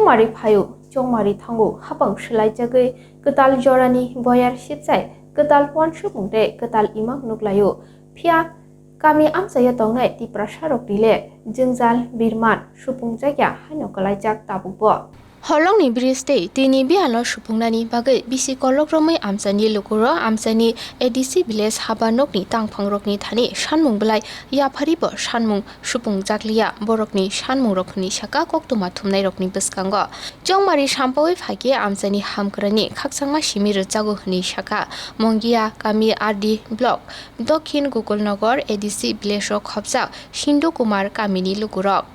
Chongmari Phayu, Chongmari Thangu, Habang Shilai Jagui, Ketal Jorani, Boyar Shitsai, Ketal Pon Shupungde, Ketal Imam Nuklayu, Pia, Kami Amsaya Tongai, Di Prasharok Dile, Jingzal, Birman, Shupung Jaya, Hanokalajak Tabubo. Holong ni briste tini bialo supungnani bagai bisi kolok romai amsani lukuro amsani edisi village habanok ni tangpangrok ni thani sanmung belai ya pharibo sanmung supung jaklia borok ni sanmung rokni saka koktuma thumnai rokni biskango Chongmari sampoi phage amsani hamkrani khaksangma simir jago hni saka mongia kami ardi block dokhin gokulnagar edisi village rok khopsa Shindu Kumar kamini lukurok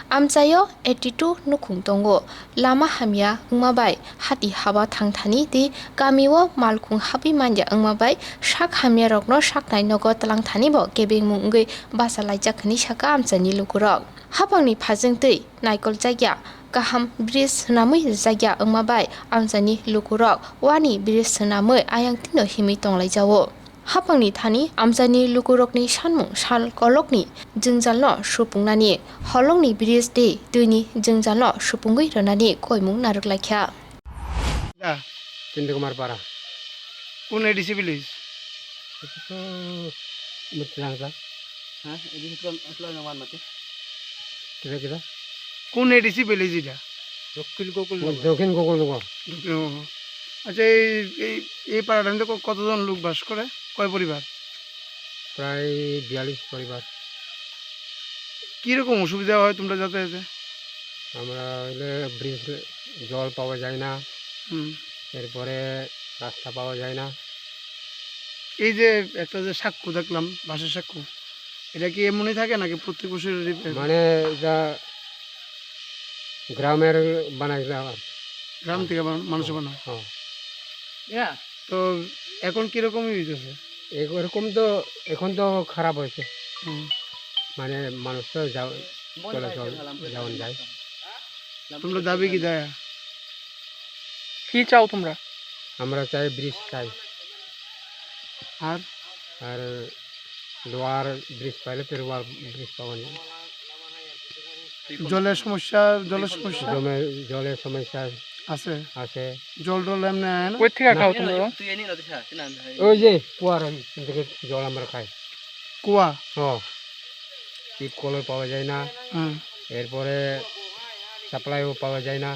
Amsayo 82 nukung tongo lama hamya ungmabai hati haba thangthani ti kamiwo malkung habi manja ungmabai sak hamya rokno saknai nogo talang thani bo kebeng mungui basalai jakhni saka amsani lukurok habangni phajeng tei naikol jagya kaham bridge namui jagya ungmabai amsani lukurok wani bridge namui ayang tino himi tonglai jawo Hapangni thani amjani lukurokni sanmung sal kolokni jingjalno supungnani holongni bridge de tuni jingjalno supungui ranani koimung naruklaikha Shindu Kumar Para কোন ADC village itu tuh Mutlangsa হ্যাঁ এদিকে আসলে আমার মতে kira-kira কোন ADC village এটা দক্ষিণ Gokul Dokhin Gokul Nuko আচ্ছা এই পাড়াটাতে কতজন লোক বাস করে কয় পরিবার প্রায় 42 পরিবার কিরকম অসুবিধা হয় তোমরা যাতায়াতে আমরা হইলে ব্রিজ জল পাওয়া যায় না হুম এরপরে রাস্তা পাওয়া যায় না এই যে একটা যে সাক্ষ্য দেখলাম বাসের সাক্ষ্য এটা কি এমনই থাকে নাকি প্রত্যেক বছর মানে এটা গ্রামের বানাইলাম গ্রাম থেকে মানুষ বানায় হ্যাঁ তো এখন কিরকম হইতেছে এরকম তো এখন তো খারাপ হয়েছে হুম। মানে মানুষ তো চলাচল যাওয়া যায় তোমরা দাবি কি দেয় কি চাও তোমরা আমরা চাই ব্রিজ চাই আর আর লোয়ার ব্রিজ পাইলে ফের লোয়ার ব্রিজ পাওয়া যায় জলের সমস্যা জলের সমস্যা আছে আছে জল টল এমনি আয় না কই থেকে খাও তোমরা ওই যে কুয়ার থেকে জল আমরা খাই কুয়া টিপ কলও পাওয়া যায় না হ্যাঁ এরপরে সাপ্লাইও পাওয়া যায় না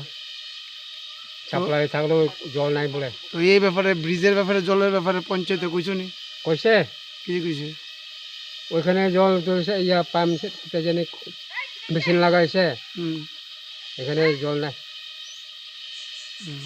সাপ্লাই থাকলেও জল নাই বলে তো এই ব্যাপারে ব্রিজের ব্যাপারে জলের ব্যাপারে পঞ্চায়েতে কইছো নি কইছে কি কইছে ওইখানে জল চলছে ইয়া পাম্প জানি মেশিন লাগাইছে হুম এখানে জল নাই হুম